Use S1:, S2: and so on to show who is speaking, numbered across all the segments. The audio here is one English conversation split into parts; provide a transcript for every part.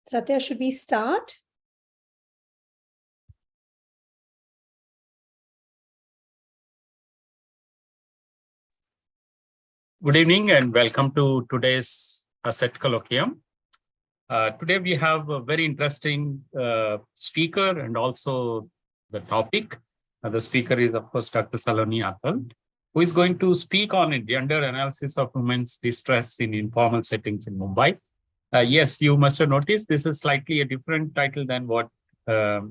S1: Satya, should we start?
S2: Good evening and welcome to today's Asset Colloquium. Today we have a very interesting speaker and also the topic. The speaker is, of course, Dr. Saloni Atal, who is going to speak on a gender analysis of women's distress in informal settings in Mumbai. Yes, you must have noticed this is slightly a different title than what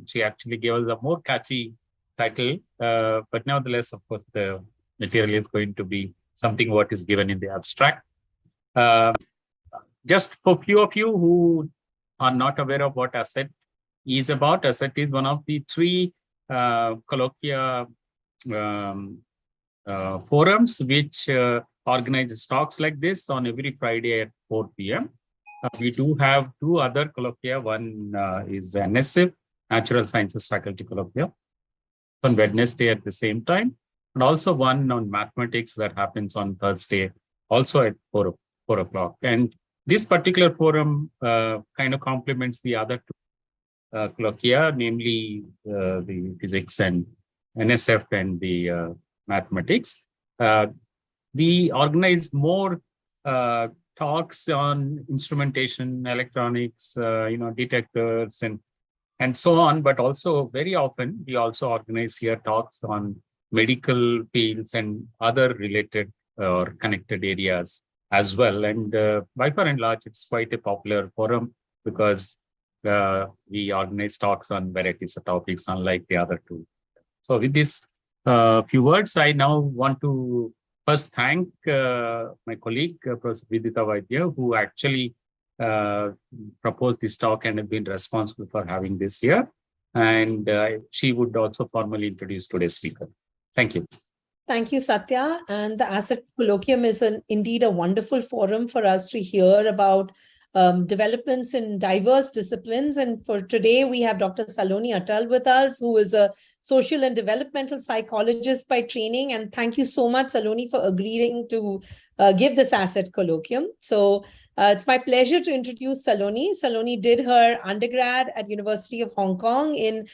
S2: she actually gave us, a more catchy title. But nevertheless, of course, the material is going to be something what is given in the abstract. Just for few of you who are not aware of what ASSET is about, ASSET is one of the three colloquia forums which organize talks like this on every Friday at 4 p.m. We do have two other colloquia. One is NSF, Natural Sciences Faculty Colloquia, on Wednesday at the same time, and also one on mathematics that happens on Thursday, also at 4 o'clock. And this particular forum kind of complements the other two colloquia, namely the physics and NSF and the mathematics. We organize more talks on instrumentation, electronics, detectors, and so on. But also very often we also organize here talks on medical fields and other related or connected areas as well. And by far and large, it's quite a popular forum because we organize talks on varieties of topics, unlike the other two. So with this few words, I now want to first thank my colleague, Professor Vidita Vaidya, who actually proposed this talk and have been responsible for having this here. And she would also formally introduce today's speaker. Thank you.
S1: Thank you, Satya. And the Asset Colloquium is indeed a wonderful forum for us to hear about developments in diverse disciplines. And for today, we have Dr. Saloni Atal with us, who is a social and developmental psychologist by training. And thank you so much, Saloni, for agreeing to give this Asset Colloquium. So it's my pleasure to introduce Saloni. Saloni did her undergrad at University of Hong Kong in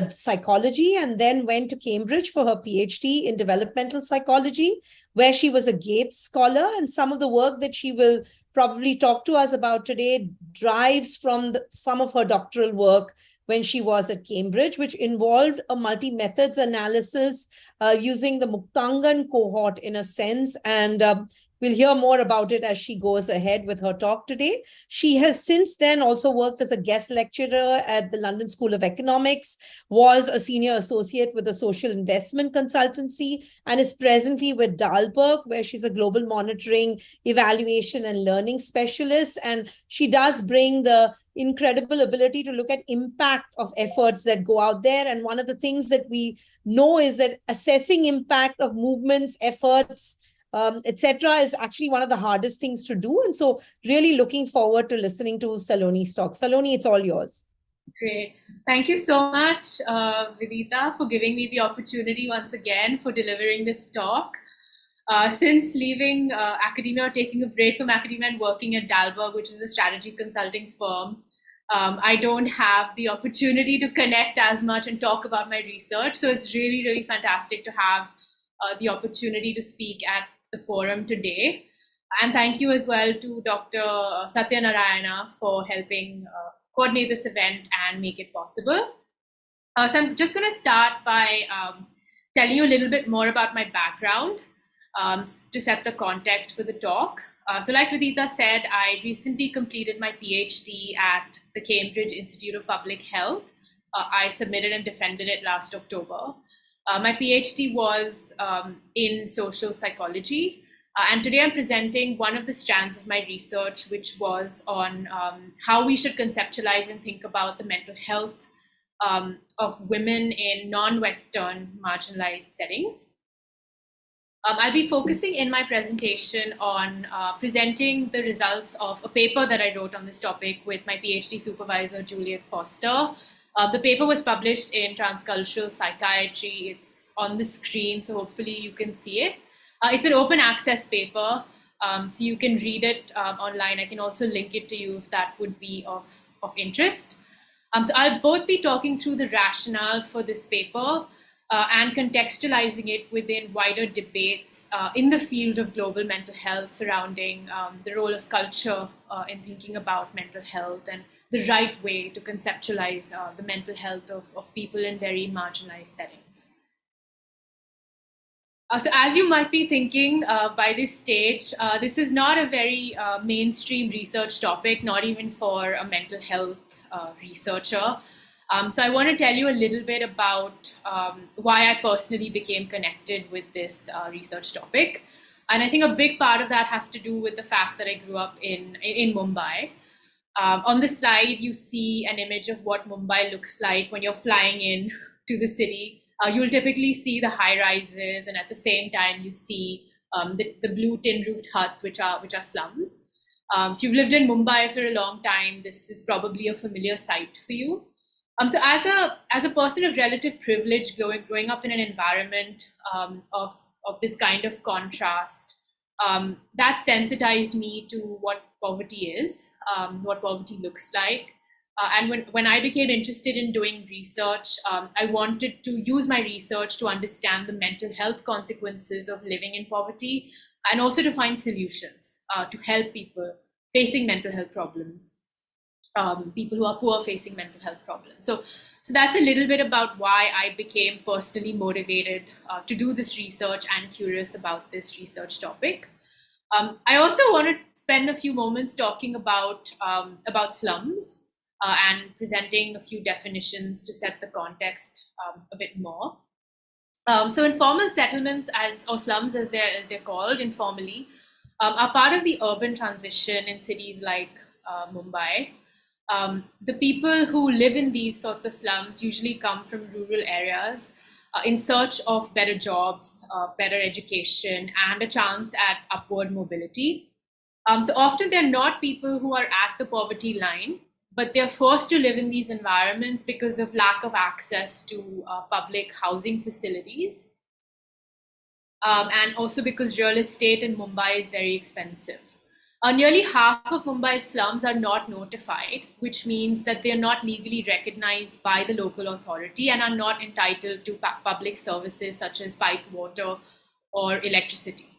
S1: psychology and then went to Cambridge for her PhD in developmental psychology, where she was a Gates Scholar. And some of the work that she will probably talk to us about today derives from some of her doctoral work when she was at Cambridge, which involved a multi-methods analysis using the Muktangan cohort in a sense. And we'll hear more about it as she goes ahead with her talk today. She has since then also worked as a guest lecturer at the London School of Economics, was a senior associate with a social investment consultancy, and is presently with Dalberg, where she's a global monitoring, evaluation, and learning specialist. And she does bring the incredible ability to look at impact of efforts that go out there. And one of the things that we know is that assessing impact of movements, efforts, etc., is actually one of the hardest things to do. And so really looking forward to listening to Saloni's talk. Saloni, it's all yours.
S3: Great. Thank you so much, Vidita, for giving me the opportunity once again for delivering this talk. Since leaving academia or taking a break from academia and working at Dalberg, which is a strategy consulting firm, I don't have the opportunity to connect as much and talk about my research. So it's really, really fantastic to have the opportunity to speak at the forum today. And thank you as well to Dr. Satya Narayana for helping coordinate this event and make it possible. So I'm just going to start by telling you a little bit more about my background to set the context for the talk. So like Vidita said, I recently completed my PhD at the Cambridge Institute of Public Health. I submitted and defended it last October. My PhD was in social psychology. And today I'm presenting one of the strands of my research, which was on how we should conceptualize and think about the mental health of women in non-Western marginalized settings. I'll be focusing in my presentation on presenting the results of a paper that I wrote on this topic with my PhD supervisor, Juliet Foster. The paper was published in Transcultural Psychiatry. It's on the screen, so hopefully you can see it. It's an open access paper, so you can read it online. I can also link it to you if that would be of interest. So I'll both be talking through the rationale for this paper and contextualizing it within wider debates in the field of global mental health surrounding the role of culture in thinking about mental health and the right way to conceptualize the mental health of people in very marginalized settings. So as you might be thinking by this stage, this is not a very mainstream research topic, not even for a mental health researcher. So I want to tell you a little bit about why I personally became connected with this research topic. And I think a big part of that has to do with the fact that I grew up in Mumbai. On the slide, you see an image of what Mumbai looks like when you're flying in to the city. You'll typically see the high rises, and at the same time, you see the blue tin roofed huts, which are slums. If you've lived in Mumbai for a long time, this is probably a familiar sight for you. So as a person of relative privilege, growing up in an environment of this kind of contrast, that sensitized me to what poverty is, what poverty looks like. And when I became interested in doing research, I wanted to use my research to understand the mental health consequences of living in poverty, and also to find solutions to help people facing mental health problems, people who are poor facing mental health problems. So that's a little bit about why I became personally motivated to do this research and curious about this research topic. I also want to spend a few moments talking about slums. And presenting a few definitions to set the context a bit more. So informal settlements, or slums as they're called informally, are part of the urban transition in cities like Mumbai. The people who live in these sorts of slums usually come from rural areas in search of better jobs, better education, and a chance at upward mobility. So often they're not people who are at the poverty line, but they're forced to live in these environments because of lack of access to public housing facilities. And also because real estate in Mumbai is very expensive. Nearly half of Mumbai's slums are not notified, which means that they're not legally recognized by the local authority and are not entitled to public services such as piped water or electricity.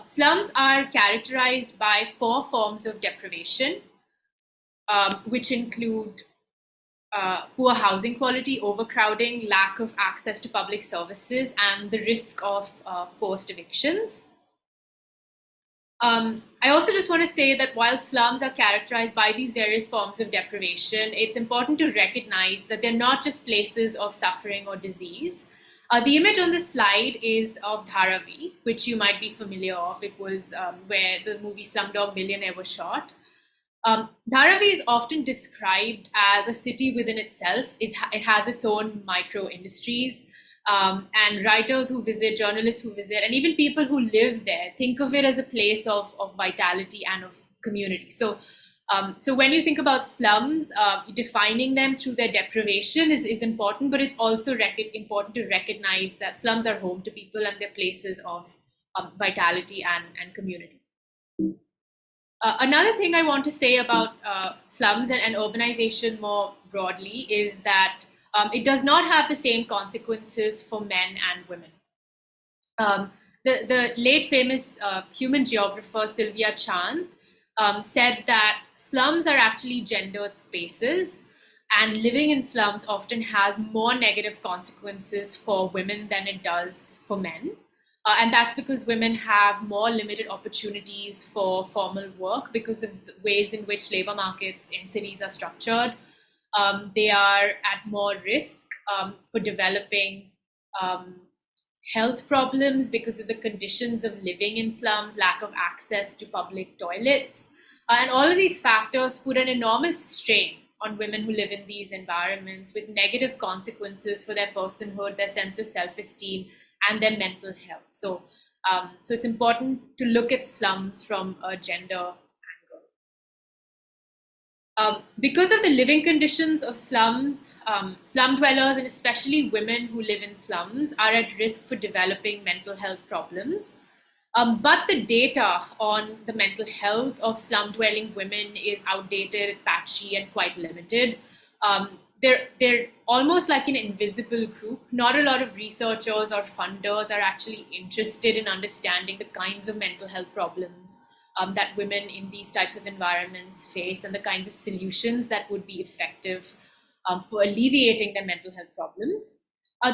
S3: Slums are characterized by 4 forms of deprivation, which include poor housing quality, overcrowding, lack of access to public services, and the risk of forced evictions. I also just want to say that while slums are characterized by these various forms of deprivation, it's important to recognize that they're not just places of suffering or disease. The image on this slide is of Dharavi, which you might be familiar of. It was where the movie Slumdog Millionaire was shot. Dharavi is often described as a city within itself. It has its own micro industries, and writers who visit, journalists who visit, and even people who live there think of it as a place of vitality and of community. So when you think about slums, defining them through their deprivation is important, but it's also important to recognize that slums are home to people and they're places of vitality and community. Another thing I want to say about slums and urbanization more broadly is that it does not have the same consequences for men and women. The late famous human geographer Sylvia Chand said that slums are actually gendered spaces, and living in slums often has more negative consequences for women than it does for men. And that's because women have more limited opportunities for formal work because of the ways in which labor markets in cities are structured. They are at more risk for developing health problems because of the conditions of living in slums, lack of access to public toilets. And all of these factors put an enormous strain on women who live in these environments, with negative consequences for their personhood, their sense of self-esteem, and their mental health. So it's important to look at slums from a gender angle. Because of the living conditions of slums, slum dwellers, and especially women who live in slums, are at risk for developing mental health problems. But the data on the mental health of slum-dwelling women is outdated, patchy, and quite limited. They're almost like an invisible group. Not a lot of researchers or funders are actually interested in understanding the kinds of mental health problems that women in these types of environments face and the kinds of solutions that would be effective for alleviating their mental health problems.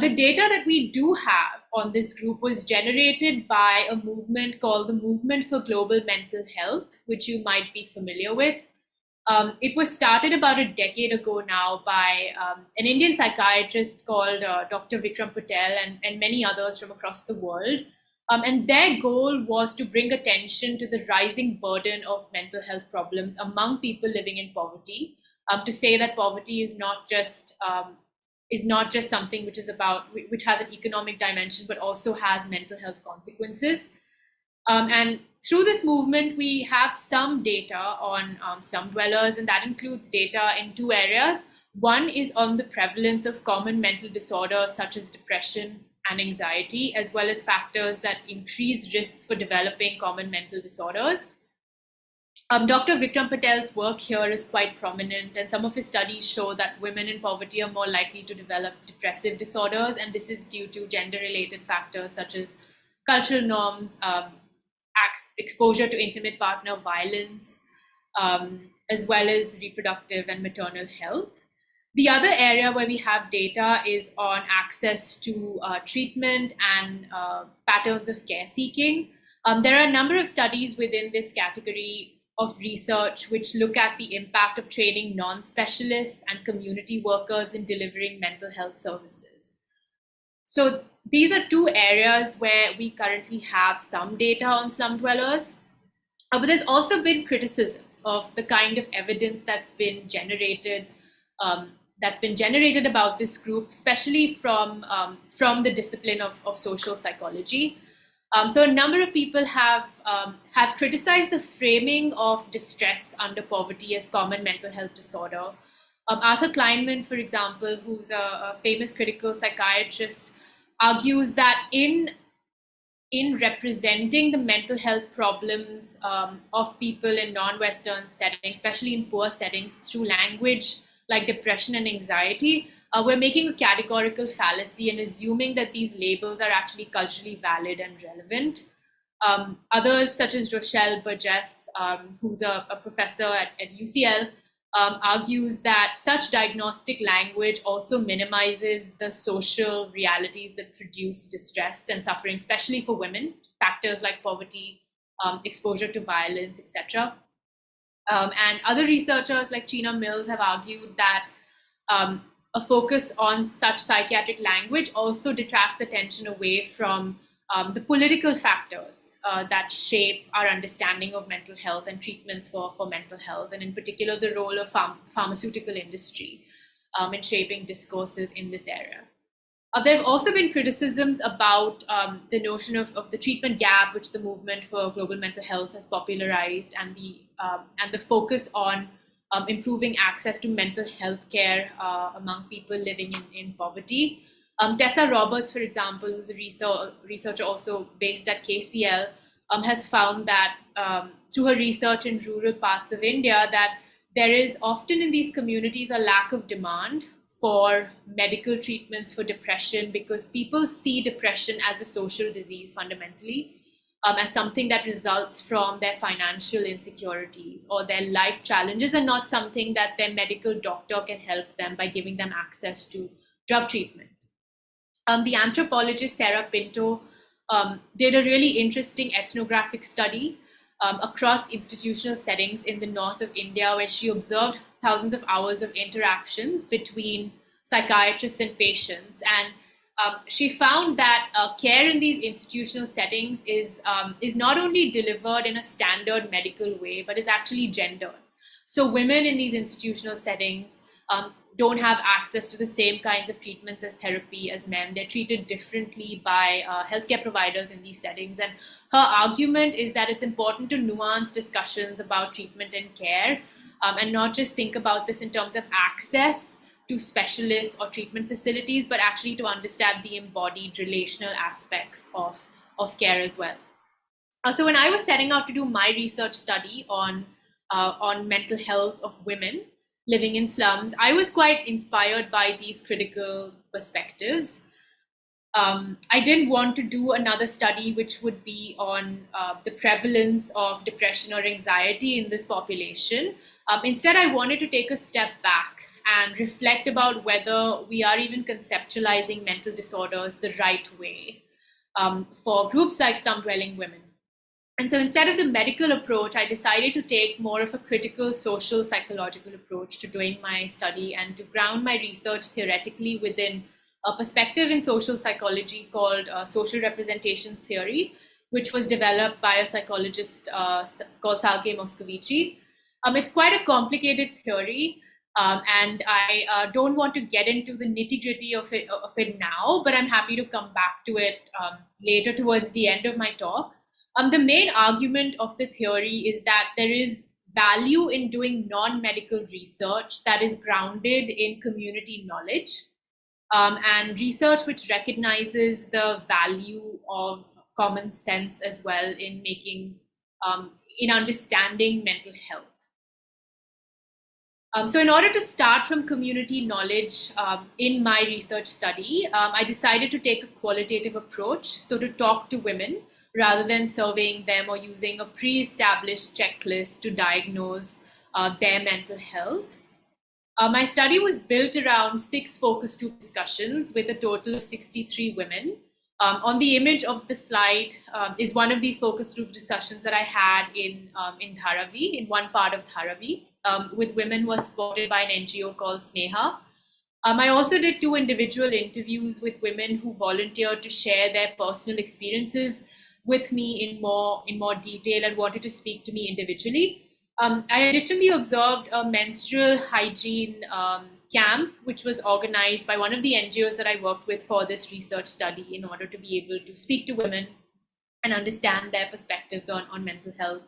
S3: The data that we do have on this group was generated by a movement called the Movement for Global Mental Health, which you might be familiar with. It was started about a decade ago now by an Indian psychiatrist called Dr. Vikram Patel and many others from across the world. And their goal was to bring attention to the rising burden of mental health problems among people living in poverty, to say that poverty is not just something which has an economic dimension, but also has mental health consequences. And through this movement, we have some data on slum dwellers, and that includes data in two areas. One is on the prevalence of common mental disorders such as depression and anxiety, as well as factors that increase risks for developing common mental disorders. Dr. Vikram Patel's work here is quite prominent, and some of his studies show that women in poverty are more likely to develop depressive disorders, and this is due to gender-related factors such as cultural norms, exposure to intimate partner violence, as well as reproductive and maternal health. The other area where we have data is on access to treatment and patterns of care seeking. There are a number of studies within this category of research which look at the impact of training non-specialists and community workers in delivering mental health services. So these are two areas where we currently have some data on slum dwellers. But there's also been criticisms of the kind of evidence that's been generated about this group, especially from the discipline of social psychology. So a number of people have criticized the framing of distress under poverty as common mental health disorder. Arthur Kleinman, for example, who's a famous critical psychiatrist, argues that in representing the mental health problems of people in non-Western settings, especially in poor settings, through language like depression and anxiety, we're making a categorical fallacy and assuming that these labels are actually culturally valid and relevant. Others, such as Rochelle Burgess, who's a professor at UCL, argues that such diagnostic language also minimizes the social realities that produce distress and suffering, especially for women, factors like poverty, exposure to violence, etc. And other researchers like Chena Mills have argued that a focus on such psychiatric language also detracts attention away from the political factors that shape our understanding of mental health and treatments for mental health, and in particular the role of pharmaceutical industry in shaping discourses in this area. There have also been criticisms about the notion of the treatment gap, which the Movement for Global Mental Health has popularized, and the focus on improving access to mental health care among people living in poverty. Tessa Roberts, for example, who's a researcher also based at KCL, has found that through her research in rural parts of India, that there is often in these communities a lack of demand for medical treatments for depression because people see depression as a social disease fundamentally, as something that results from their financial insecurities or their life challenges, and not something that their medical doctor can help them by giving them access to drug treatment. The anthropologist Sarah Pinto did a really interesting ethnographic study across institutional settings in the north of India, where she observed thousands of hours of interactions between psychiatrists and patients. And she found that care in these institutional settings is not only delivered in a standard medical way, but is actually gendered. So women in these institutional settings don't have access to the same kinds of treatments as therapy as men. They're treated differently by healthcare providers in these settings. And her argument is that it's important to nuance discussions about treatment and care and not just think about this in terms of access to specialists or treatment facilities, but actually to understand the embodied relational aspects of care as well. So when I was setting out to do my research study on mental health of women living in slums, I was quite inspired by these critical perspectives. I didn't want to do another study which would be on the prevalence of depression or anxiety in this population. Instead, I wanted to take a step back and reflect about whether we are even conceptualizing mental disorders the right way for groups like slum-dwelling women. And so instead of the medical approach, I decided to take more of a critical social psychological approach to doing my study and to ground my research theoretically within a perspective in social psychology called social representations theory, which was developed by a psychologist called Salke Moscovici. It's quite a complicated theory, and I don't want to get into the nitty-gritty of it now, but I'm happy to come back to it later towards the end of my talk. The main argument of the theory is that there is value in doing non-medical research that is grounded in community knowledge, and research which recognizes the value of common sense as well in in understanding mental health. So in order to start from community knowledge in my research study, I decided to take a qualitative approach, so to talk to women rather than surveying them or using a pre-established checklist to diagnose their mental health. My study was built around 6 focus group discussions with a total of 63 women. On the image of the slide is one of these focus group discussions that I had in Dharavi, in one part of Dharavi, with women who were supported by an NGO called Sneha. I also did 2 individual interviews with women who volunteered to share their personal experiences with me in more detail and wanted to speak to me individually. I additionally observed a menstrual hygiene camp, which was organized by one of the NGOs that I worked with for this research study in order to be able to speak to women and understand their perspectives on mental health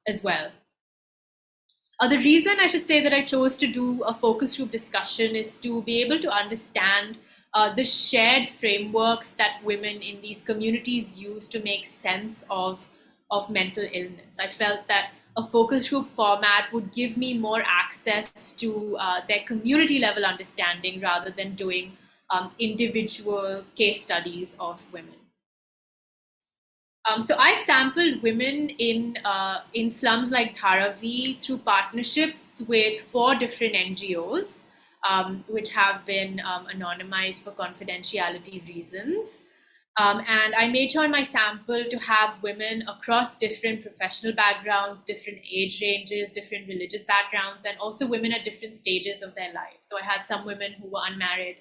S3: as well. The reason I should say that I chose to do a focus group discussion is to be able to understand the shared frameworks that women in these communities use to make sense of mental illness. I felt that a focus group format would give me more access to their community level understanding rather than doing individual case studies of women. So I sampled women in slums like Dharavi through partnerships with 4 different NGOs, which have been anonymized for confidentiality reasons. And I made sure in my sample to have women across different professional backgrounds, different age ranges, different religious backgrounds, and also women at different stages of their life. So I had some women who were unmarried,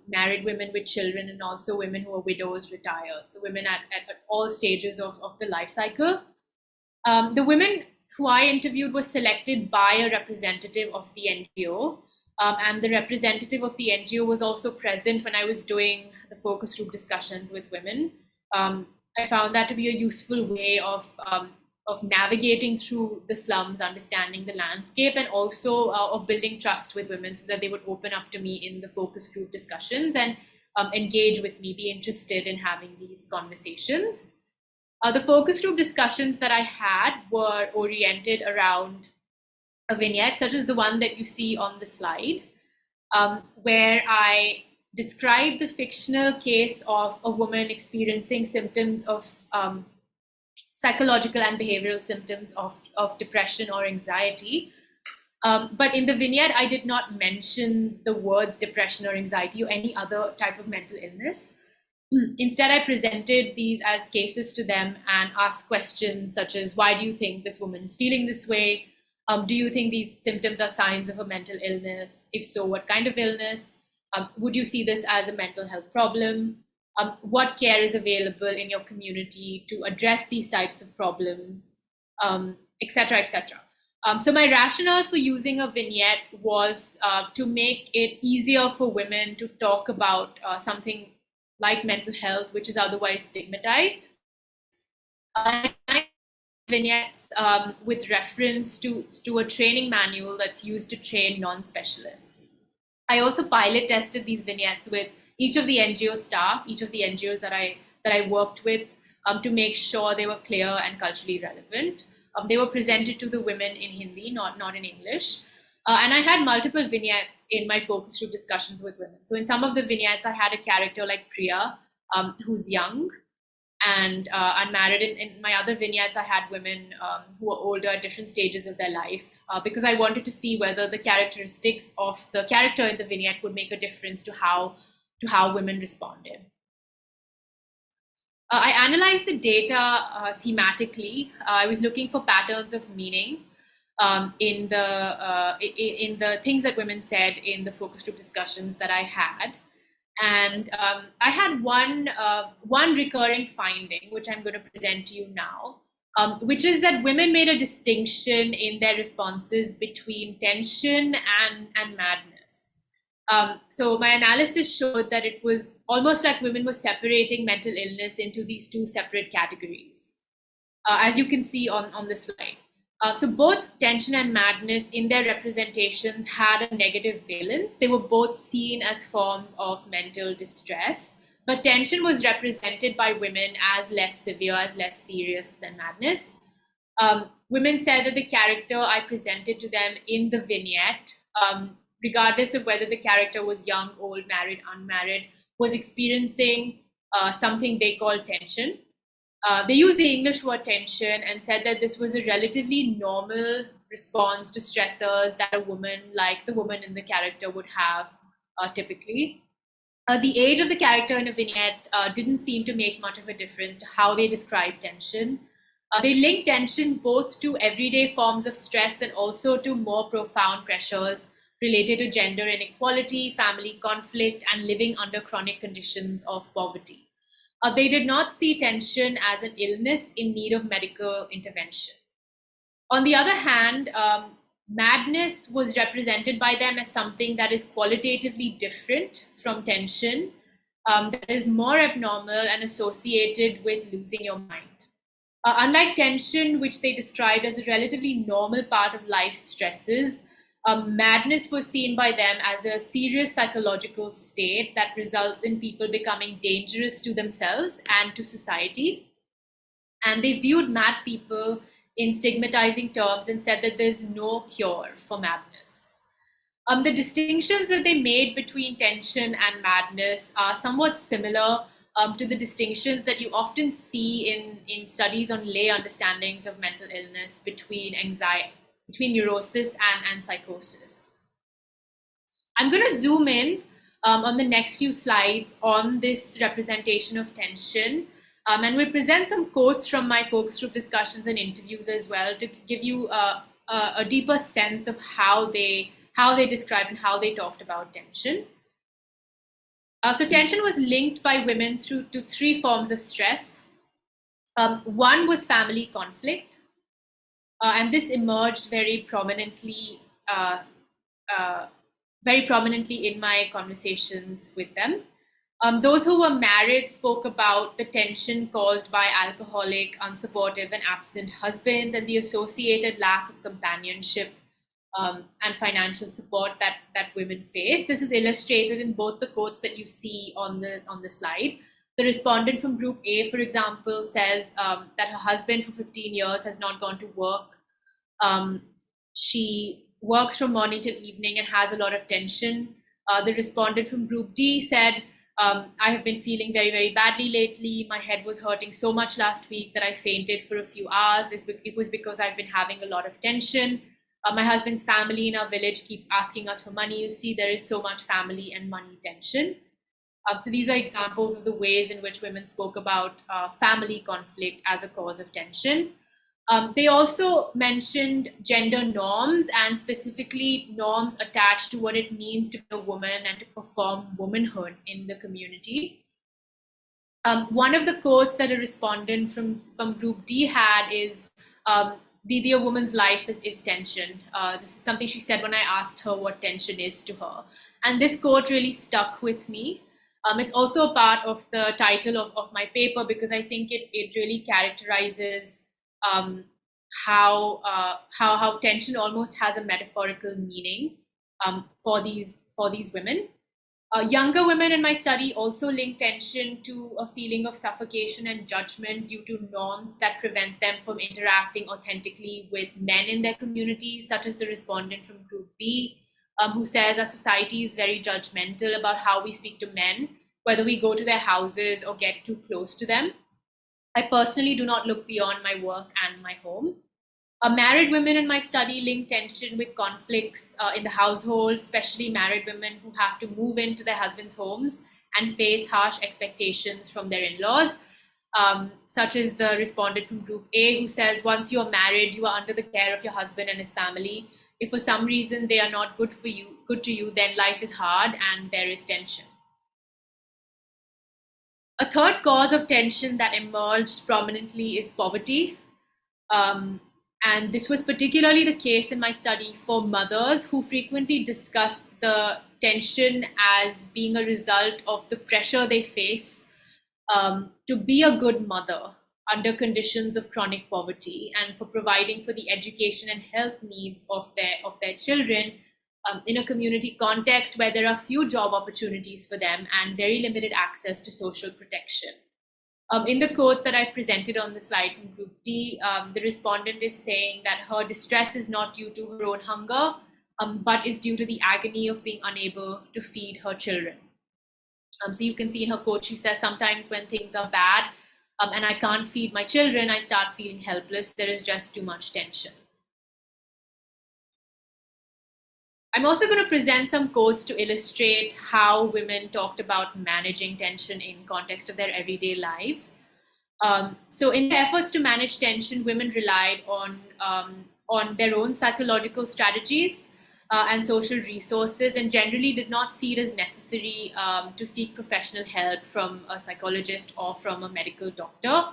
S3: married women with children, and also women who are widows, retired. So women at all stages of the life cycle. The women who I interviewed were selected by a representative of the NGO. And the representative of the NGO was also present when I was doing the focus group discussions with women. I found that to be a useful way of navigating through the slums, understanding the landscape, and also of building trust with women so that they would open up to me in the focus group discussions and engage with me, be interested in having these conversations. The focus group discussions that I had were oriented around a vignette such as the one that you see on the slide, where I describe the fictional case of a woman experiencing symptoms of psychological and behavioral symptoms of depression or anxiety. But in the vignette, I did not mention the words depression or anxiety or any other type of mental illness. Instead, I presented these as cases to them and asked questions such as, why do you think this woman is feeling this way? Do you think these symptoms are signs of a mental illness? If so, what kind of illness? Would you see this as a mental health problem? What care is available in your community to address these types of problems, et cetera, et cetera. So my rationale for using a vignette was to make it easier for women to talk about something like mental health, which is otherwise stigmatized. Vignettes with reference to a training manual that's used to train non-specialists. I also pilot tested these vignettes with each of the NGO staff, each of the NGOs that I worked with to make sure they were clear and culturally relevant. They were presented to the women in Hindi, not in English. And I had multiple vignettes in my focus group discussions with women. So in some of the vignettes, I had a character like Priya, who's young and unmarried. In my other vignettes, I had women who were older at different stages of their life, because I wanted to see whether the characteristics of the character in the vignette would make a difference to how women responded. I analyzed the data thematically. I was looking for patterns of meaning in the things that women said in the focus group discussions that I had. And I had one recurring finding, which I'm going to present to you now, which is that women made a distinction in their responses between tension and madness. So my analysis showed that it was almost like women were separating mental illness into these two separate categories, as you can see on the slide. So both tension and madness in their representations had a negative valence. They were both seen as forms of mental distress, but tension was represented by women as less severe, as less serious than madness. Women said that the character I presented to them in the vignette, regardless of whether the character was young, old, married, unmarried, was experiencing something they called tension. They used the English word tension and said that this was a relatively normal response to stressors that a woman like the woman in the character would have typically. The age of the character in a vignette didn't seem to make much of a difference to how they described tension. They linked tension both to everyday forms of stress and also to more profound pressures related to gender inequality, family conflict, and living under chronic conditions of poverty. They did not see tension as an illness in need of medical intervention. On the other hand, madness was represented by them as something that is qualitatively different from tension, that is more abnormal and associated with losing your mind. Unlike tension, which they described as a relatively normal part of life's stresses, madness was seen by them as a serious psychological state that results in people becoming dangerous to themselves and to society. And they viewed mad people in stigmatizing terms and said that there's no cure for madness. The distinctions that they made between tension and madness are somewhat similar to the distinctions that you often see in studies on lay understandings of mental illness between anxiety, between neurosis and psychosis. I'm going to zoom in on the next few slides on this representation of tension, and we'll present some quotes from my focus group discussions and interviews as well to give you a deeper sense of how they described and how they talked about tension. So tension was linked by women to three forms of stress. One was family conflict. And this emerged very prominently in my conversations with them. Those who were married spoke about the tension caused by alcoholic, unsupportive, and absent husbands and the associated lack of companionship and financial support that women face. This is illustrated in both the quotes that you see on the slide. The respondent from group A, for example, says that her husband for 15 years has not gone to work. She works from morning till evening and has a lot of tension. The respondent from group D said, I have been feeling very, very badly lately. My head was hurting so much last week that I fainted for a few hours. It was because I've been having a lot of tension. My husband's family in our village keeps asking us for money. You see, there is so much family and money tension. So these are examples of the ways in which women spoke about family conflict as a cause of tension. They also mentioned gender norms and specifically norms attached to what it means to be a woman and to perform womanhood in the community. One of the quotes that a respondent from group D had is, Didi, a woman's life is tension. This is something she said when I asked her what tension is to her. And this quote really stuck with me. It's also a part of the title of my paper because I think it really characterizes how tension almost has a metaphorical meaning for these women. Younger women in my study also link tension to a feeling of suffocation and judgment due to norms that prevent them from interacting authentically with men in their community, such as the respondent from Group B, who says our society is very judgmental about how we speak to men, whether we go to their houses or get too close to them. I personally do not look beyond my work and my home. Married women in my study link tension with conflicts in the household, especially married women who have to move into their husbands' homes and face harsh expectations from their in-laws, such as the respondent from Group A who says, once you're married, you are under the care of your husband and his family. If for some reason they are not good to you, then life is hard and there is tension. A third cause of tension that emerged prominently is poverty. And this was particularly the case in my study for mothers who frequently discuss the tension as being a result of the pressure they face to be a good mother under conditions of chronic poverty and for providing for the education and health needs of their children in a community context where there are few job opportunities for them and very limited access to social protection. In the quote that I've presented on the slide from Group D, the respondent is saying that her distress is not due to her own hunger, but is due to the agony of being unable to feed her children. So you can see in her quote, she says, sometimes when things are bad and I can't feed my children, I start feeling helpless. There is just too much tension. I'm also going to present some quotes to illustrate how women talked about managing tension in context of their everyday lives. So in their efforts to manage tension, women relied on their own psychological strategies and social resources and generally did not see it as necessary to seek professional help from a psychologist or from a medical doctor.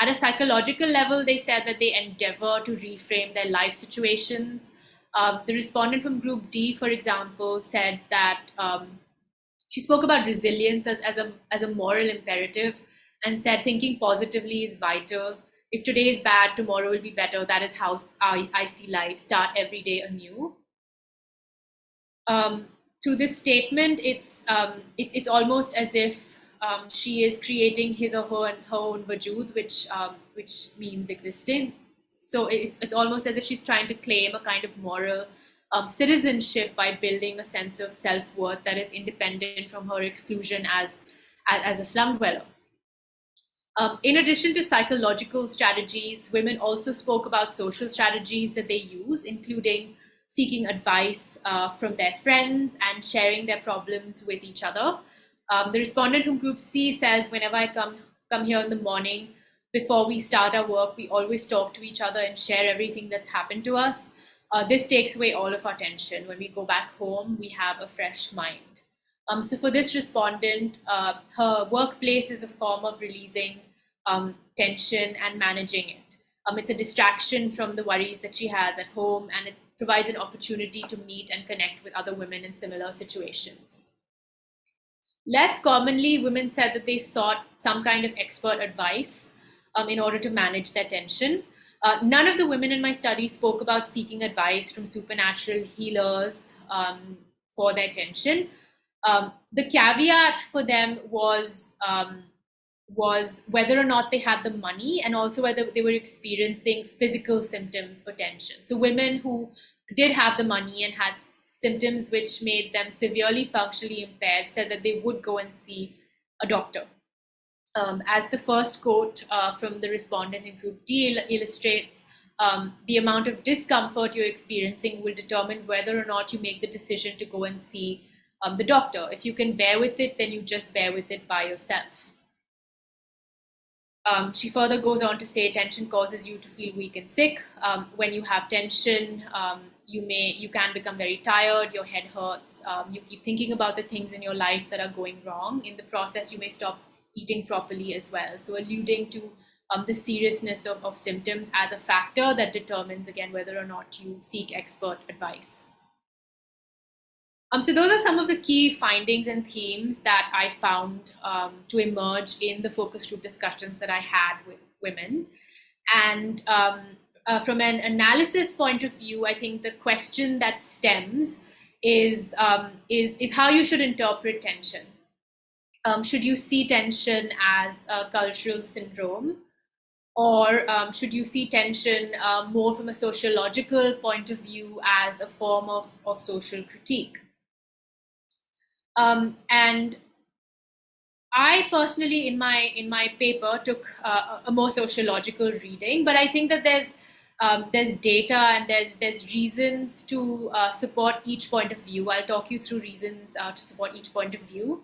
S3: At a psychological level, they said that they endeavor to reframe their life situations. The respondent from Group D, for example, said that she spoke about resilience as a moral imperative and said thinking positively is vital. If today is bad, tomorrow will be better. That is how I see life. Start every day anew. Through this statement, it's almost as if she is creating his or her own wajud, which means existing. So it's almost as if she's trying to claim a kind of moral citizenship by building a sense of self-worth that is independent from her exclusion as a slum dweller. In addition to psychological strategies, women also spoke about social strategies that they use, including seeking advice from their friends and sharing their problems with each other. The respondent from Group C says, whenever I come here in the morning, before we start our work, we always talk to each other and share everything that's happened to us. This takes away all of our tension. When we go back home, we have a fresh mind. So for this respondent, her workplace is a form of releasing tension and managing it. It's a distraction from the worries that she has at home, and it provides an opportunity to meet and connect with other women in similar situations. Less commonly, women said that they sought some kind of expert advice in order to manage their tension. None of the women in my study spoke about seeking advice from supernatural healers for their tension. The caveat for them was whether or not they had the money and also whether they were experiencing physical symptoms for tension. So women who did have the money and had symptoms which made them severely functionally impaired said that they would go and see a doctor. As the first quote from the respondent in Group D illustrates, the amount of discomfort you're experiencing will determine whether or not you make the decision to go and see the doctor. If you can bear with it, then you just bear with it by yourself. She further goes on to say tension causes you to feel weak and sick. When you have tension, you can become very tired, your head hurts, you keep thinking about the things in your life that are going wrong. In the process, you may stop eating properly as well. So alluding to the seriousness of symptoms as a factor that determines, again, whether or not you seek expert advice. So those are some of the key findings and themes that I found to emerge in the focus group discussions that I had with women. And from an analysis point of view, I think the question that stems is how you should interpret tension. Should you see tension as a cultural syndrome, or should you see tension more from a sociological point of view as a form of social critique? And I personally, in my paper, took a more sociological reading, but I think that there's data and there's reasons to support each point of view. I'll talk you through reasons to support each point of view,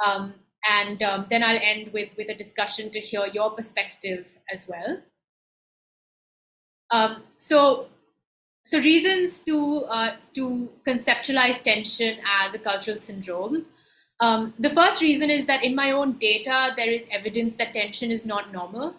S3: and then I'll end with a discussion to hear your perspective as well. So reasons to conceptualize tension as a cultural syndrome. The first reason is that in my own data, there is evidence that tension is not normal.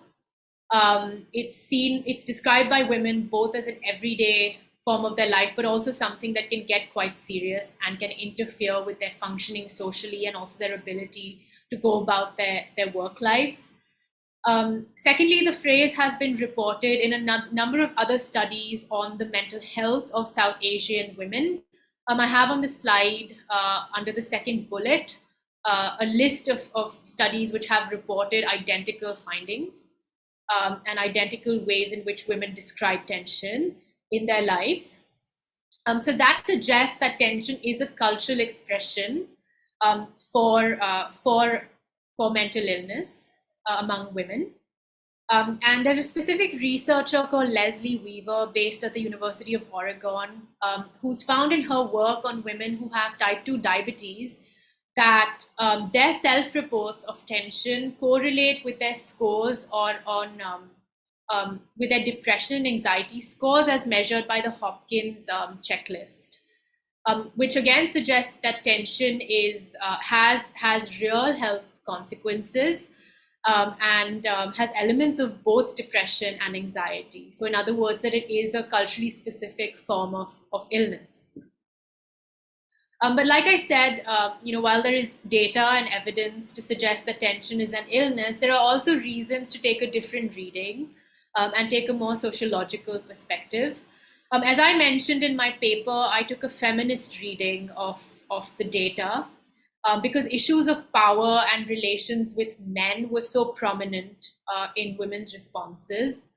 S3: It's described by women both as an everyday form of their life, but also something that can get quite serious and can interfere with their functioning socially and also their ability to go about their work lives. Secondly, the phrase has been reported in a number of other studies on the mental health of South Asian women. I have on the slide under the second bullet a list of studies which have reported identical findings and identical ways in which women describe tension in their lives. So that suggests that tension is a cultural expression for mental illness among women. And there's a specific researcher called Leslie Weaver based at the University of Oregon who's found in her work on women who have type 2 diabetes that their self-reports of tension correlate with their scores with their depression and anxiety scores as measured by the Hopkins checklist, which again suggests that tension has real health consequences. And has elements of both depression and anxiety. So in other words, that it is a culturally specific form of illness. But like I said, while there is data and evidence to suggest that tension is an illness, there are also reasons to take a different reading and take a more sociological perspective. As I mentioned in my paper, I took a feminist reading of the data. Because issues of power and relations with men were so prominent in women's responses.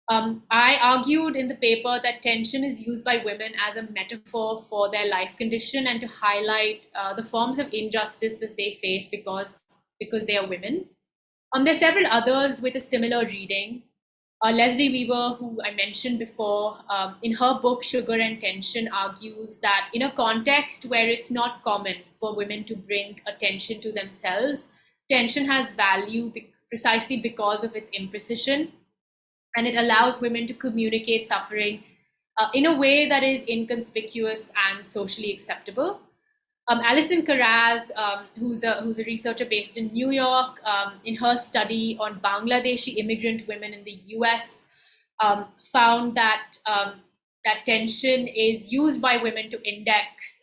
S3: I argued in the paper that tension is used by women as a metaphor for their life condition and to highlight the forms of injustice that they face because they are women. There are several others with a similar reading. Leslie Weaver, who I mentioned before, in her book Sugar and Tension, argues that in a context where it's not common for women to bring attention to themselves, tension has value precisely because of its imprecision, and it allows women to communicate suffering in a way that is inconspicuous and socially acceptable. Alison Karaz, who's a researcher based in New York, in her study on Bangladeshi immigrant women in the US, found that tension is used by women to index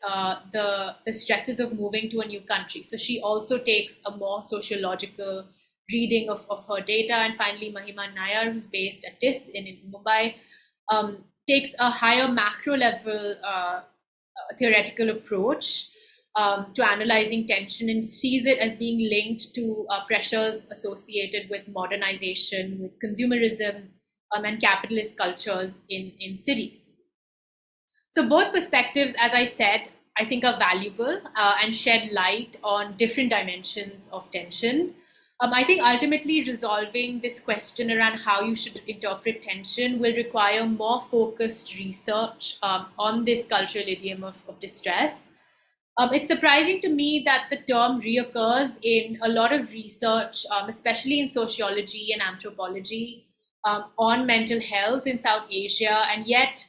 S3: the stresses of moving to a new country. So she also takes a more sociological reading of her data. And finally, Mahima Nair, who's based at TIS in Mumbai, takes a higher macro level theoretical approach to analyzing tension and sees it as being linked to pressures associated with modernization, with consumerism, and capitalist cultures in cities. So both perspectives, as I said, I think are valuable and shed light on different dimensions of tension. I think ultimately resolving this question around how you should interpret tension will require more focused research on this cultural idiom of distress. It's surprising to me that the term reoccurs in a lot of research, especially in sociology and anthropology, on mental health in South Asia, and yet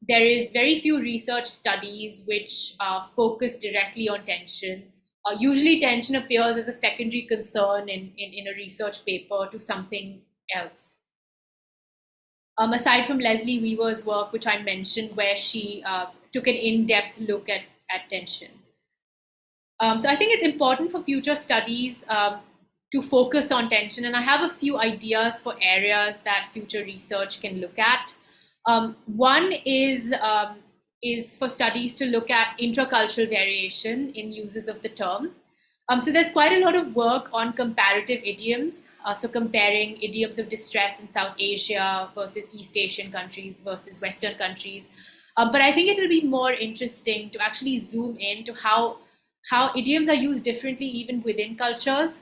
S3: there is very few research studies which focus directly on tension. Usually tension appears as a secondary concern in a research paper to something else. Aside from Leslie Weaver's work, which I mentioned, where she took an in-depth look at tension. So I think it's important for future studies to focus on tension, and I have a few ideas for areas that future research can look at. One is is for studies to look at intracultural variation in uses of the term. So there's quite a lot of work on comparative idioms, so comparing idioms of distress in South Asia versus East Asian countries versus Western countries. But I think it'll be more interesting to actually zoom into how idioms are used differently even within cultures.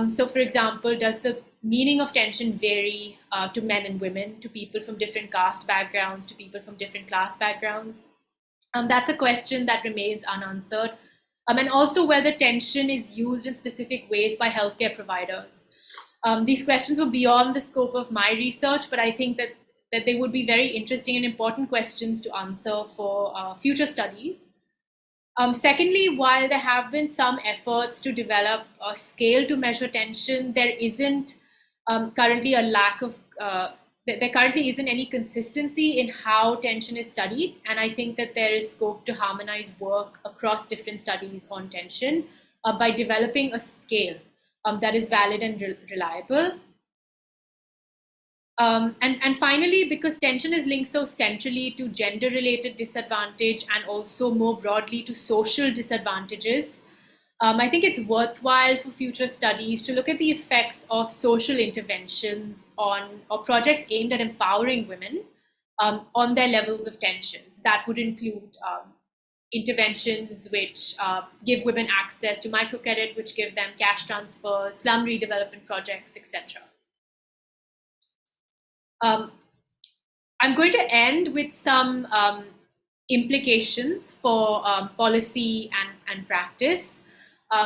S3: So for example, does the meaning of tension vary to men and women, to people from different caste backgrounds, to people from different class backgrounds? That's a question that remains unanswered. And also whether tension is used in specific ways by healthcare providers. These questions were beyond the scope of my research, but I think that they would be very interesting and important questions to answer for future studies. Secondly, while there have been some efforts to develop a scale to measure tension, there isn't currently a lack of there currently isn't any consistency in how tension is studied. And I think that there is scope to harmonize work across different studies on tension by developing a scale that is valid and reliable. And finally, because tension is linked so centrally to gender-related disadvantage and also more broadly to social disadvantages, I think it's worthwhile for future studies to look at the effects of social interventions on or projects aimed at empowering women on their levels of tension. So that would include interventions which give women access to microcredit, which give them cash transfers, slum redevelopment projects, etc. I'm going to end with some implications for policy and practice.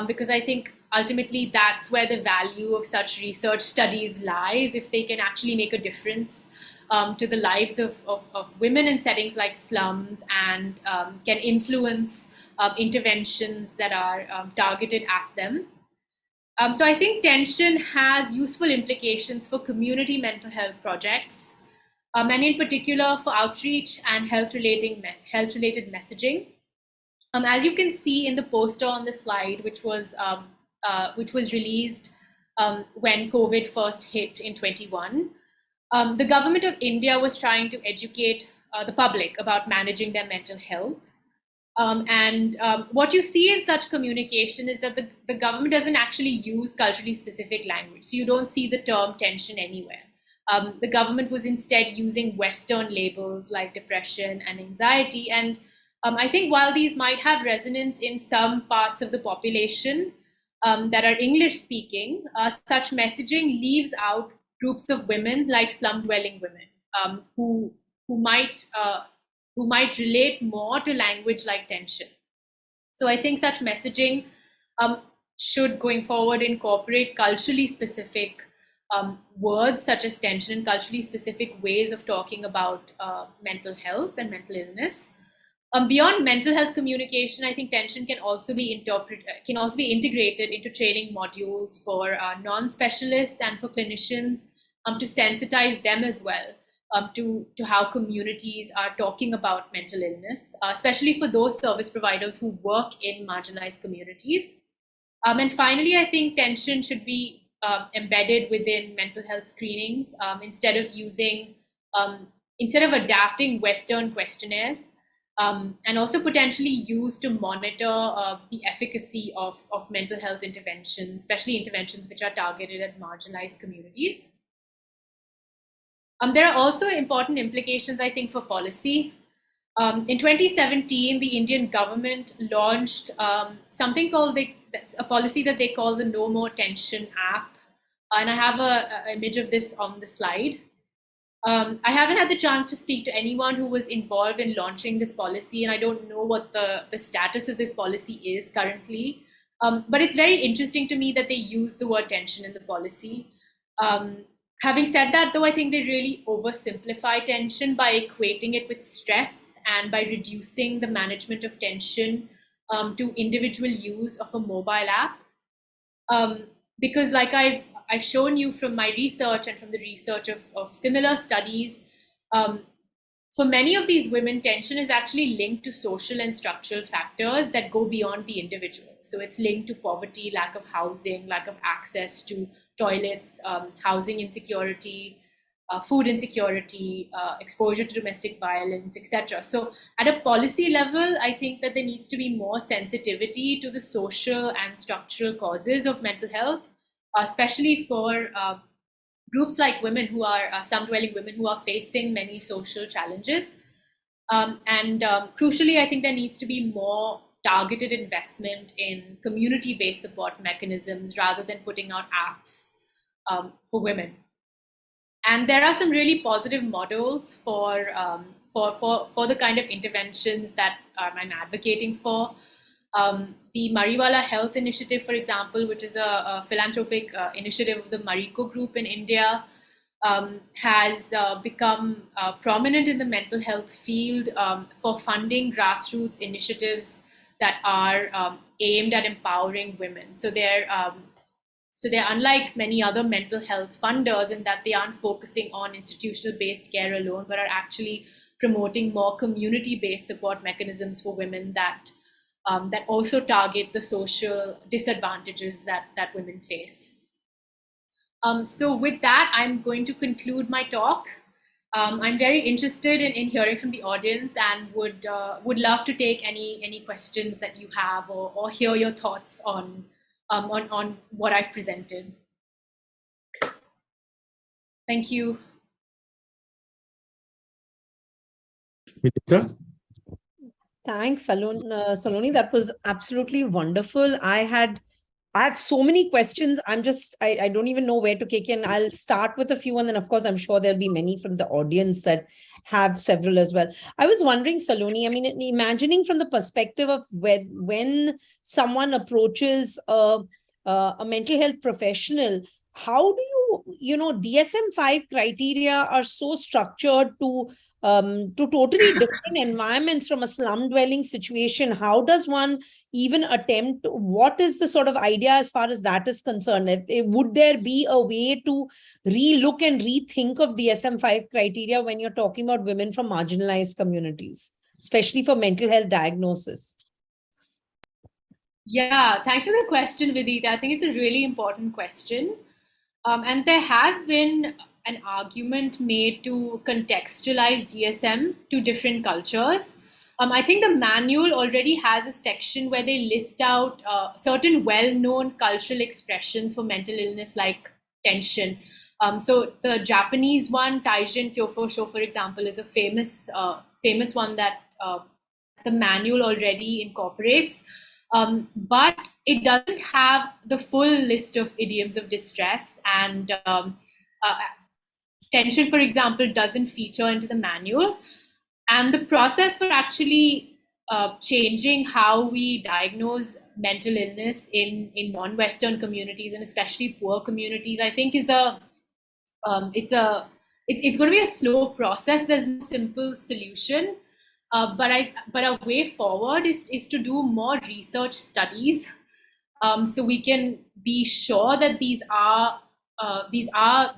S3: Because I think ultimately that's where the value of such research studies lies, if they can actually make a difference to the lives of women in settings like slums and can influence interventions that are targeted at them. So I think tension has useful implications for community mental health projects, and in particular for outreach and health-related messaging. As you can see in the poster on the slide, which was released when COVID first hit in 21, the government of India was trying to educate the public about managing their mental health. What you see in such communication is that the government doesn't actually use culturally specific language. So you don't see the term tension anywhere. The government was instead using Western labels like depression and anxiety. And I think while these might have resonance in some parts of the population that are English speaking, such messaging leaves out groups of women like slum dwelling women who might relate more to language like tension. So I think such messaging should going forward incorporate culturally specific words such as tension and culturally specific ways of talking about mental health and mental illness. Beyond mental health communication, I think tension can also be integrated into training modules for non-specialists and for clinicians to sensitize them as well to how communities are talking about mental illness, especially for those service providers who work in marginalized communities. And finally, I think tension should be embedded within mental health screenings instead of adapting Western questionnaires. And also potentially used to monitor the efficacy of mental health interventions, especially interventions which are targeted at marginalized communities. There are also important implications, I think, for policy. In 2017, the Indian government launched something called a policy that they call the No More Tension app. And I have an image of this on the slide. I haven't had the chance to speak to anyone who was involved in launching this policy, and I don't know what the status of this policy is currently. But it's very interesting to me that they use the word tension in the policy. Having said that, though, I think they really oversimplify tension by equating it with stress and by reducing the management of tension to individual use of a mobile app. Because like I've shown you from my research and from the research of similar studies, for many of these women, tension is actually linked to social and structural factors that go beyond the individual. So it's linked to poverty, lack of housing, lack of access to toilets, housing insecurity, food insecurity, exposure to domestic violence, etc. So at a policy level, I think that there needs to be more sensitivity to the social and structural causes of mental health, especially for groups like women who are slum-dwelling women who are facing many social challenges. Crucially, I think there needs to be more targeted investment in community-based support mechanisms rather than putting out apps for women. And there are some really positive models for the kind of interventions that I'm advocating for. The Mariwala Health Initiative, for example, which is a philanthropic initiative of the Mariko Group in India, has become prominent in the mental health field for funding grassroots initiatives that are aimed at empowering women. So they're unlike many other mental health funders in that they aren't focusing on institutional-based care alone, but are actually promoting more community-based support mechanisms for women that also target the social disadvantages that women face. So with that, I'm going to conclude my talk. I'm very interested in hearing from the audience and would love to take any questions that you have or hear your thoughts on what I've presented. Thank you.
S2: Vidita?
S1: Thanks, Saloni. That was absolutely wonderful. I have so many questions. I don't even know where to kick in. I'll start with a few, and then of course, I'm sure there'll be many from the audience that have several as well. I was wondering, Saloni, I mean, imagining from the perspective of when someone approaches a mental health professional, how do DSM-5 criteria are so structured to totally different environments from a slum dwelling situation. How does one even attempt? What is the sort of idea as far as that is concerned? Would there be a way to relook and rethink of DSM-5 criteria when you're talking about women from marginalized communities, especially for mental health diagnosis?
S3: Yeah, thanks for the question, Vidita. I think it's a really important question. And there has been an argument made to contextualize DSM to different cultures. I think the manual already has a section where they list out certain well-known cultural expressions for mental illness like tension. So the Japanese one, Taijin Kyofo-sho, for example, is a famous one that the manual already incorporates. But it doesn't have the full list of idioms of distress, and tension, for example, doesn't feature into the manual. And the process for actually changing how we diagnose mental illness in non-Western communities, and especially poor communities, I think is it's going to be a slow process. There's no simple solution. But a way forward is to do more research studies, so we can be sure that these are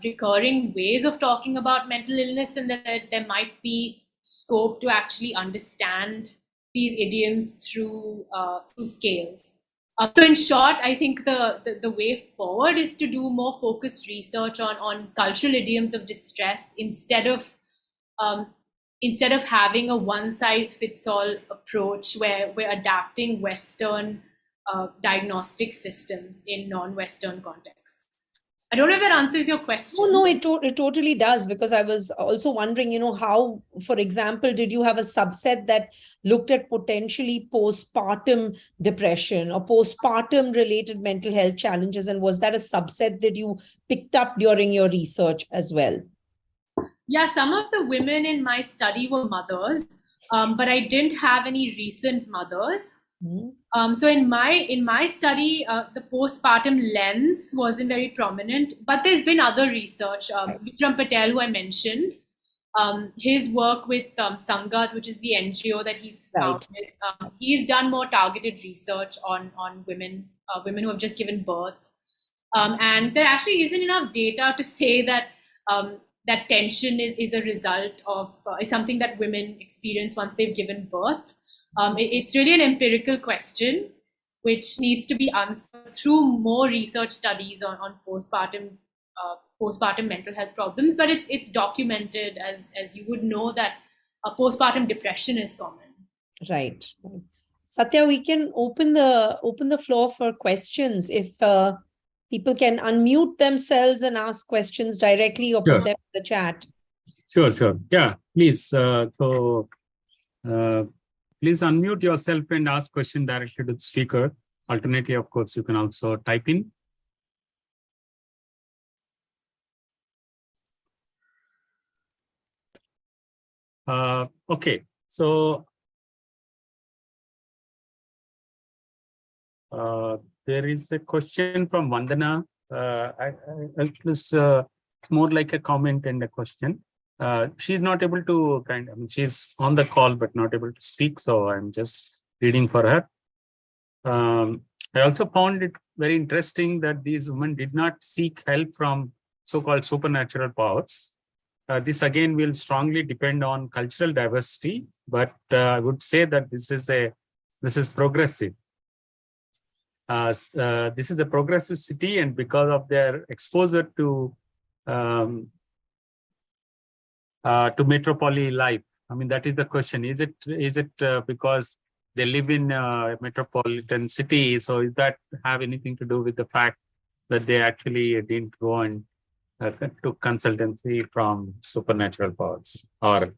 S3: recurring ways of talking about mental illness, and that there might be scope to actually understand these idioms through scales. So in short, I think the way forward is to do more focused research on cultural idioms of distress instead of having a one-size-fits-all approach where we're adapting Western diagnostic systems in non-Western contexts. I don't know if that answers your question.
S1: Oh, no, it totally does, because I was also wondering, how, for example, did you have a subset that looked at potentially postpartum depression or postpartum related mental health challenges? And was that a subset that you picked up during your research as well?
S3: Yeah, some of the women in my study were mothers, but I didn't have any recent mothers. Mm-hmm. So in my study, the postpartum lens wasn't very prominent, but there's been other research. Vikram Patel, who I mentioned, his work with Sangat, which is the NGO that he's founded, he's done more targeted research on women who have just given birth, and there actually isn't enough data to say that that tension is a result of is something that women experience once they've given birth. It's really an empirical question which needs to be answered through more research studies on postpartum postpartum mental health problems, but it's documented as you would know that postpartum depression is common.
S1: Right. Satya, we can open the floor for questions. If people can unmute themselves and ask questions directly or
S2: Sure.
S1: put them in the chat.
S2: Sure. Yeah, please. Please unmute yourself and ask question directly to the speaker. Alternately, of course, you can also type in. Okay, so there is a question from Vandana. It's more like a comment and a question. She's not able to she's on the call but not able to speak, so I'm just reading for her. I also found it very interesting that these women did not seek help from so-called supernatural powers. This again will strongly depend on cultural diversity, but I would say that this is progressive. This is the progressive city, and because of their exposure to metropolis life, I mean that is the question. Is it because they live in a metropolitan city? So does that have anything to do with the fact that they actually didn't go and took consultancy from supernatural powers or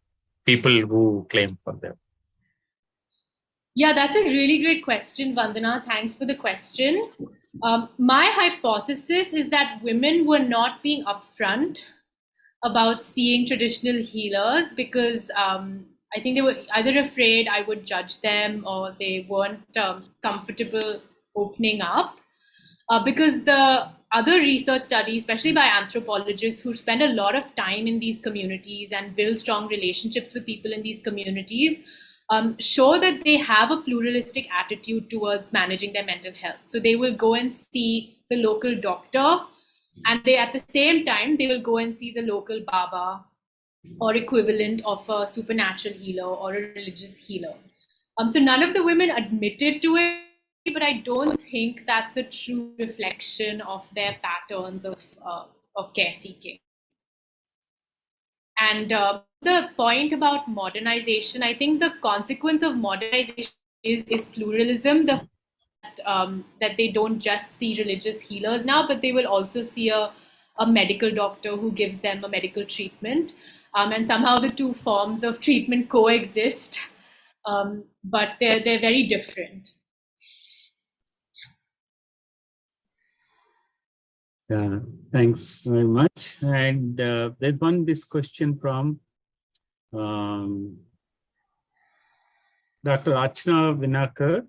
S2: people who claim for them?
S3: Yeah, that's a really great question, Vandana. Thanks for the question. My hypothesis is that women were not being upfront about seeing traditional healers because I think they were either afraid I would judge them or they weren't comfortable opening up. Because the other research studies, especially by anthropologists who spend a lot of time in these communities and build strong relationships with people in these communities, show that they have a pluralistic attitude towards managing their mental health. So they will go and see the local doctor, and they at the same time they will go and see the local Baba or equivalent of a supernatural healer or a religious healer. So none of the women admitted to it, but I don't think that's a true reflection of their patterns of care seeking. And the point about modernization, I think the consequence of modernization is pluralism. That they don't just see religious healers now, but they will also see a medical doctor who gives them a medical treatment. And somehow the two forms of treatment coexist, but they're very different.
S2: Thanks very much. And there's this question from Dr. Achna Vinakar.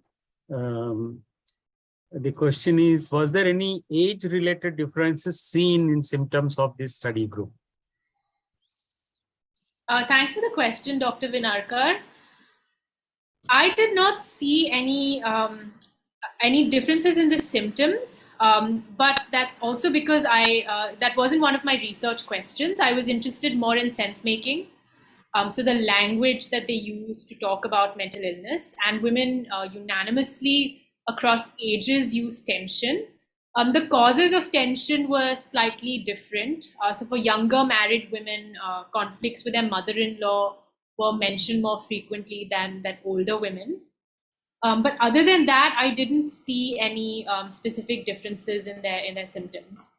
S2: The question is, was there any age-related differences seen in symptoms of this study group?
S3: Thanks for the question, Dr. Vinarkar. I did not see any differences in the symptoms, but that's also because that wasn't one of my research questions. I was interested more in sense making. So the language that they use to talk about mental illness, and women unanimously across ages use tension. The causes of tension were slightly different. So for younger married women, conflicts with their mother-in-law were mentioned more frequently than older women. But other than that, I didn't see any specific differences in their symptoms.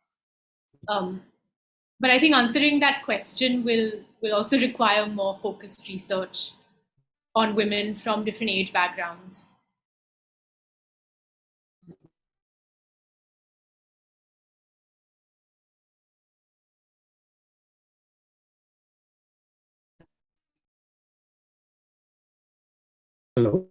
S3: But I think answering that question will also require more focused research on women from different age backgrounds.
S2: Hello.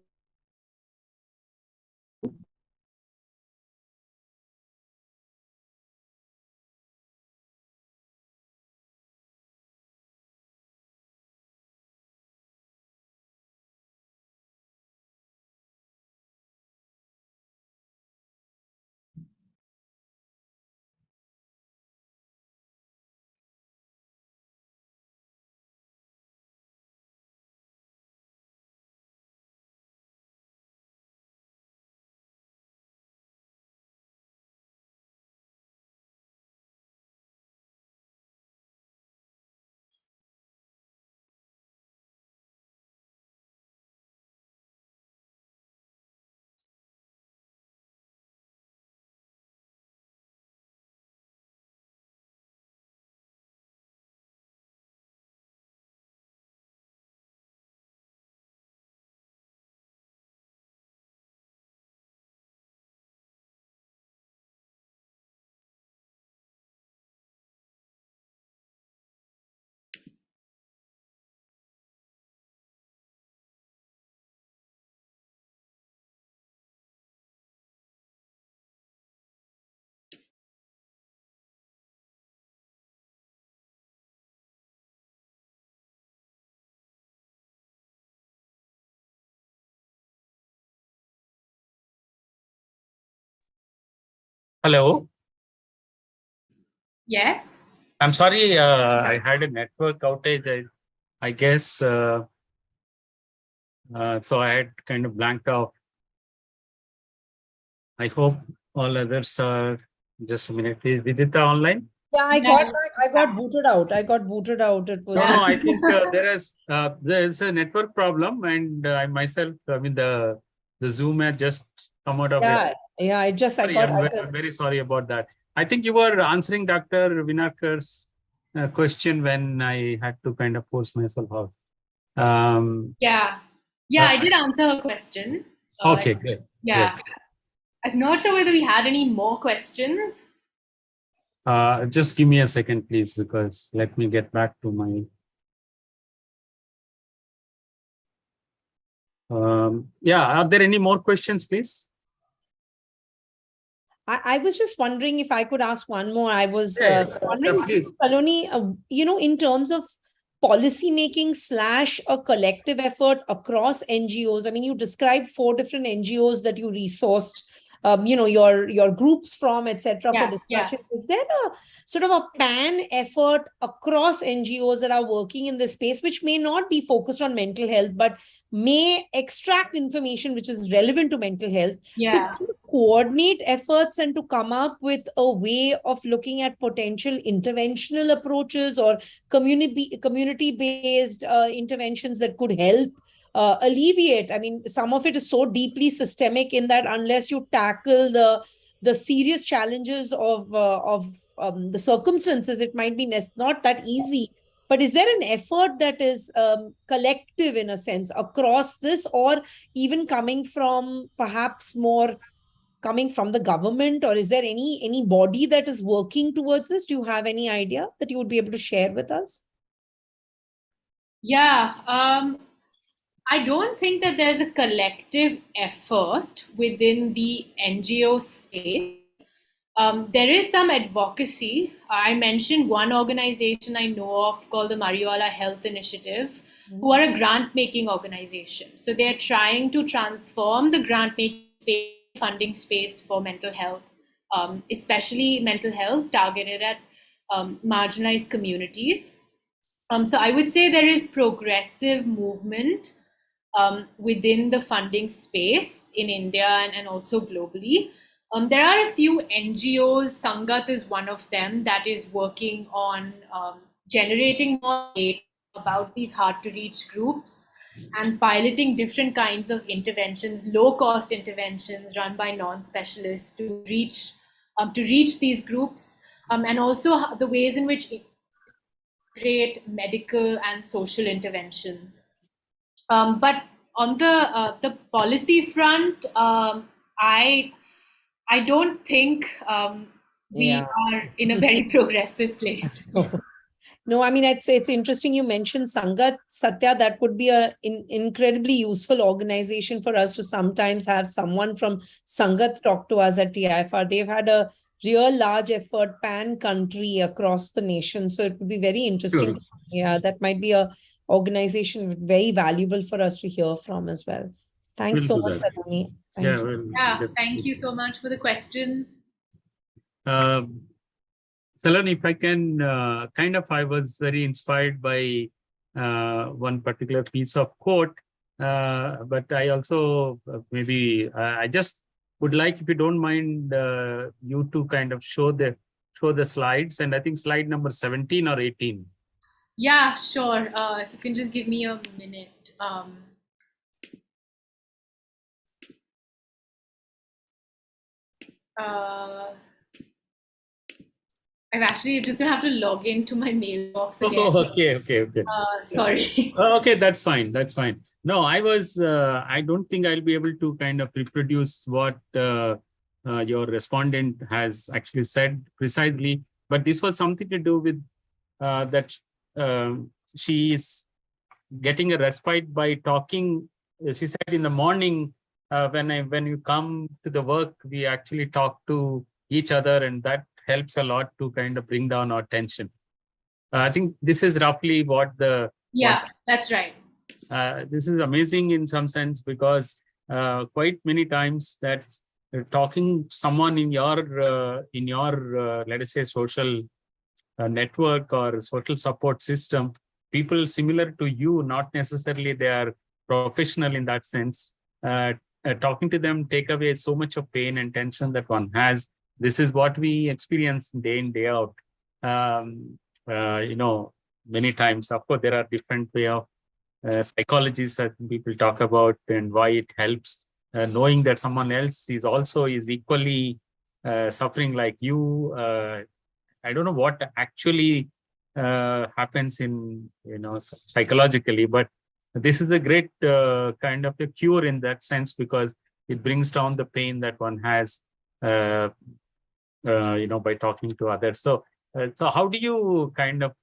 S2: Hello.
S3: Yes.
S2: I'm sorry, I had a network outage. I guess so. I had kind of blanked off. I hope all others are. Just a minute. Is Vidita online?
S1: Yeah, I got booted out. I got booted out. It was.
S2: No, I think there's a network problem, and I myself, I mean the Zoom had just come out of it.
S1: Yeah. I
S2: Sorry,
S1: got.
S2: I'm very sorry about that. I think you were answering Dr. Vinakar's question when I had to kind of force myself out.
S3: Yeah, I did answer her question.
S2: Okay, great.
S3: Yeah,
S2: great.
S3: I'm not sure whether we had any more questions.
S2: Just give me a second, please, because let me get back to my. Yeah, are there any more questions, please?
S1: I was just wondering if I could ask one more. I was wondering,
S2: please.
S1: Saloni, in terms of policy making / a collective effort across NGOs. I mean, you described 4 different NGOs that you resourced, your groups from, etc. for discussion. Is there a sort of a pan effort across NGOs that are working in this space, which may not be focused on mental health, but may extract information which is relevant to mental health? To coordinate efforts and to come up with a way of looking at potential interventional approaches or community-based interventions that could help alleviate. I mean, some of it is so deeply systemic in that unless you tackle the serious challenges of the circumstances, it might be not that easy. But is there an effort that is collective in a sense across this, or even coming from perhaps more coming from the government, or is there any body that is working towards this? Do you have any idea that you would be able to share with us?
S3: Yeah, I don't think that there's a collective effort within the NGO space. There is some advocacy. I mentioned one organization I know of called the Mariwala Health Initiative, who are a grant-making organization. So they're trying to transform the grant-making funding space for mental health, especially mental health targeted at marginalized communities. So I would say there is progressive movement within the funding space in India and also globally. There are a few NGOs, Sangat is one of them, that is working on generating more data about these hard-to-reach groups and piloting different kinds of interventions, low-cost interventions run by non-specialists to reach these groups, and also the ways in which integrate medical and social interventions. But on the policy front, I don't think we are in a very progressive place.
S1: No, I mean, it's interesting you mentioned Sangat, Satya. That would be an incredibly useful organization for us to sometimes have someone from Sangat talk to us at TIFR. They've had a real large effort pan-country across the nation. So it would be very interesting.
S2: Sure.
S1: Yeah, that might be a organization very valuable for us to hear from as well. Thanks so much, Saloni.
S3: Thank you. Thank you so much for the questions.
S2: Saloni, if I can, I was very inspired by one particular piece of quote, but I also I just would like, if you don't mind, you to kind of show the slides, and I think slide number 17 or 18.
S3: Yeah, sure. If you can just give me a minute. I'm actually just gonna have to log into my mailbox again.
S2: Oh, okay.
S3: Sorry.
S2: Okay, that's fine. No, I don't think I'll be able to kind of reproduce what your respondent has actually said precisely, but this was something to do with that she is getting a respite by talking. She said in the morning, when you come to the work, we actually talk to each other, and that helps a lot to kind of bring down our tension. I think this is roughly what the...
S3: that's right.
S2: This is amazing in some sense, because quite many times that talking someone in your let us say social network or social support system, people similar to you, not necessarily they are professional in that sense, talking to them take away so much of pain and tension that one has. This is what we experience day in, day out. Many times, of course, there are different way of psychologies that people talk about and why it helps. Knowing that someone else is equally suffering like you. I don't know what actually happens in psychologically, but this is a great kind of a cure in that sense, because it brings down the pain that one has by talking to others. So how do you kind of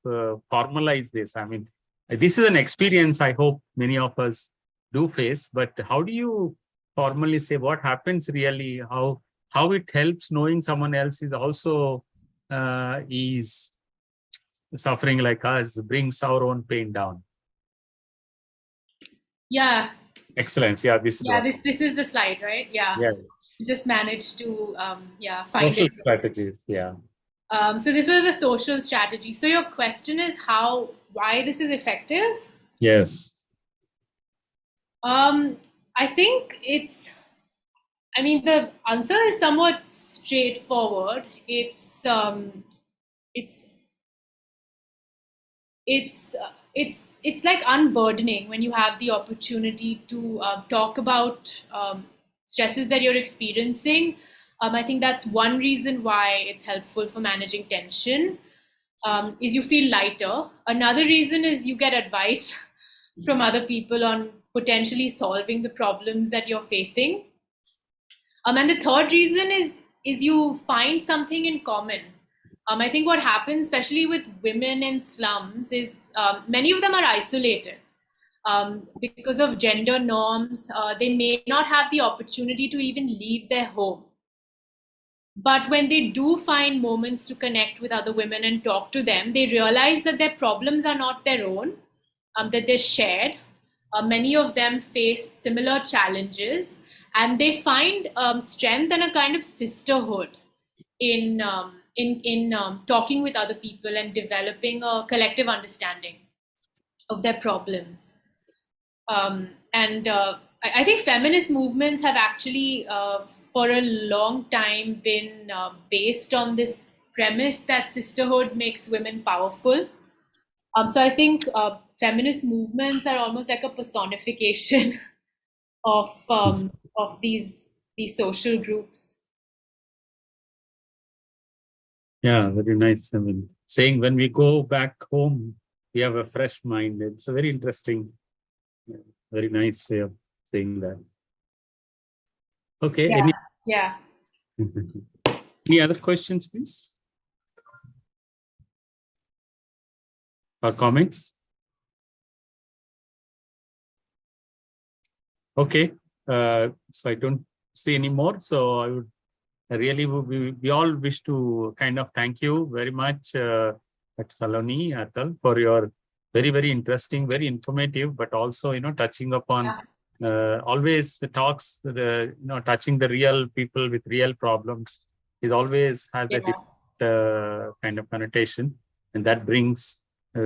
S2: formalize this? I mean, this is an experience I hope many of us do face, but how do you formally say what happens really, how it helps knowing someone else is also is suffering like us, brings our own pain down?
S3: Yeah.
S2: Excellent. Yeah, this
S3: is the slide, right? Yeah.
S2: Yeah.
S3: You just managed to find
S2: social
S3: it.
S2: strategies. Yeah.
S3: So this was a social strategy. So your question is why this is effective?
S2: Yes.
S3: I think the answer is somewhat straightforward. It's like unburdening when you have the opportunity to talk about stresses that you're experiencing. I think that's one reason why it's helpful for managing tension, is you feel lighter. Another reason is you get advice from other people on potentially solving the problems that you're facing. And the third reason is you find something in common. I think what happens, especially with women in slums, is many of them are isolated because of gender norms. They may not have the opportunity to even leave their home. But when they do find moments to connect with other women and talk to them, they realize that their problems are not their own, that they're shared. Many of them face similar challenges, and they find strength and a kind of sisterhood in talking with other people and developing a collective understanding of their problems. I think feminist movements have actually, for a long time, been based on this premise that sisterhood makes women powerful. So I think feminist movements are almost like a personification of these social groups.
S2: Yeah, very nice. I mean, saying when we go back home, we have a fresh mind. It's a very interesting, very nice way of saying that. Okay.
S3: Yeah.
S2: Any other questions, please? Or comments? Okay. So I don't see any more. So I would really, we all wish to kind of thank you very much at Saloni, Atal, for your very, very interesting, very informative, but also, touching upon always the talks, touching the real people with real problems. It always has a different kind of connotation, and that brings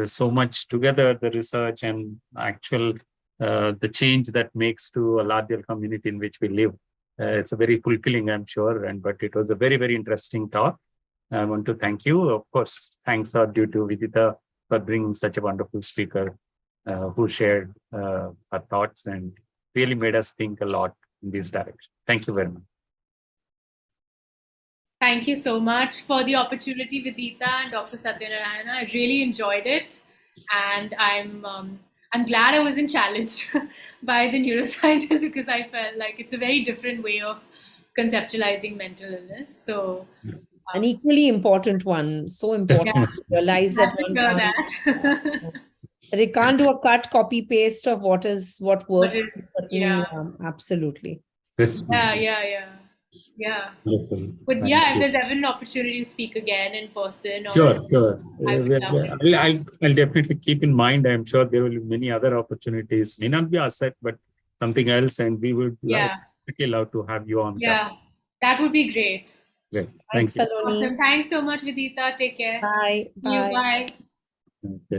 S2: so much together, the research and actual the change that makes to a larger community in which we live. It's a very fulfilling, I'm sure, but it was a very, very interesting talk. I want to thank you. Of course, thanks are due to Vidita for bringing such a wonderful speaker who shared her thoughts and really made us think a lot in this direction. Thank you very much.
S3: Thank you so much for the opportunity, Vidita and Dr. Satyanarayana. I really enjoyed it, and I'm glad I wasn't challenged by the neuroscientists, because I felt like it's a very different way of conceptualizing mental illness. So
S1: an equally important one. So important to realize that one that it can't do a cut, copy, paste of what works. Absolutely.
S3: Yeah. But if there's ever an opportunity to speak again in person,
S2: sure. I'll definitely keep in mind. I'm sure there will be many other opportunities. May not be ASET, but something else, and we would definitely love to have you on.
S3: That would be great.
S2: Great.
S1: Thanks,
S2: Thank you.
S1: Saloni.
S3: Awesome. Thanks so much, Vidita. Take care.
S1: Bye.
S3: See you.
S1: Bye.
S3: Bye.
S2: Okay.